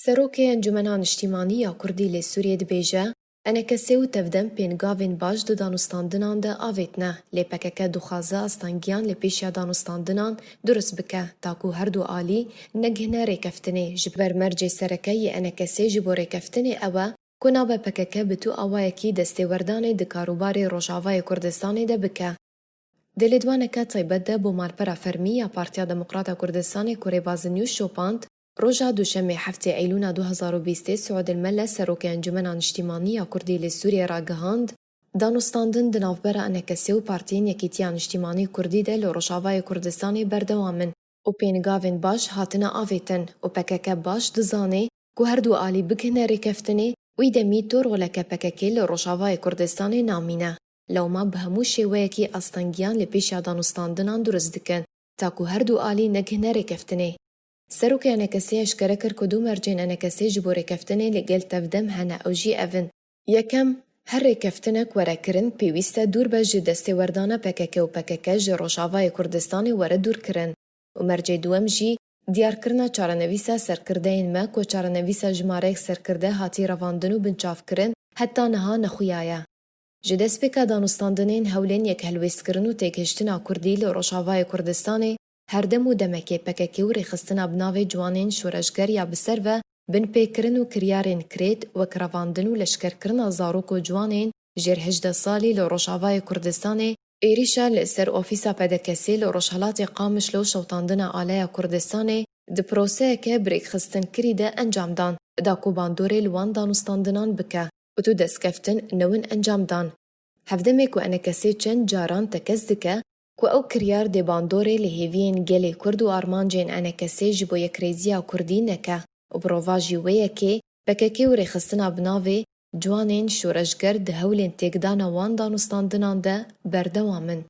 Serokê Encumena Niştîmanî ya Kurdî lê Sûriyê dibêje, enekesê û tevdem pên gavên baş di danûstandinan de avêtine, lê PKK dixwaze astangiyan lê pêşiya danûstandinan durist bike, taku her du alî negihne rêkeftinê ji ber mercê serekeyî enekesê ji bo rêkeftinê ew e ku nabe PKK bi tu awayekî destêwerdanê di karûbarê Rojavayê Kurdistanê de bike. Di lêdwaneke taybet de bo malpera fermî ya Partiya Demokrata Kurdistanê ku rêbazî News şopand, Roja duşemê heftê Eylûna 2020 Suud el-Melle Serokê Encumena Niştîmanî ya Kurdî lê Sûriyê ra gihand, danûstandin di navbera enekesê û Partiyên Yekîtiya Niştîmanî Kurdî de li Rojavayê Kurdistanê berdewam in û pên gavên baş hatine avêtin û PKK baş dizane ku her du alî bigihne rêkeftinê wî demî toroleke PKK li Rojavayê Kurdistanê namîne. Lewma bi hemû şêweyekî astangiyan lê pêşiya danûstandinan durist dikin, taku her du alî negihne rêkeftinê. Serokê enekesê eşkere kir ku du mercên enekesê ji bo rêkeftinê li gel tevdem hene ew jî ev in. Yekem, her rêkeftinek were kirin pêwîst e dûr be ji destêwerdana PKK û PKK ji Rojavayê Kurdistanê were dûr kirin. û mercê duwem jî diyarkirina çarenivîsa serkirdeyên me ku çarenivîsa jimareyek serkirde hatî revandin û binçavkirin heta niha nexuya ye. Ji destpêka danûstandinên hewlên yekhelwêstkirin û têgihiştina Kurdî li Rojavayê Kurdistanê herdem û demekê PKK û rêxistina bi navê ciwanên şoreşger ya bi ser ve binpêkirin û kiryarên kirêt wek revandin û leşkerkirina zarok û ciwanên jêr 18 salî li Rojavayê Kurdistanê êrîşa li ser ofîsa pedekesê li Rojhilatê Qamişlo û şewtandina Aleya Kurdistanê di proseyeke bi rêkxistinekirî de encam dan, da ku bandorê li wan danûstandinan bike û tu destkeftin newin encam dan. Hevdemê ku enekesê çend caran tekez dike ku ew kiryar dê bandorê li hêviyên gelê Kurd û armancên enekesê ji bo yekrêziya Kurdî neke û bi rova jî wê yekê PKK û rêxistina bi navê ciwanên şoreşger di hewlên têkdana wan danûstandinan de berdewam in.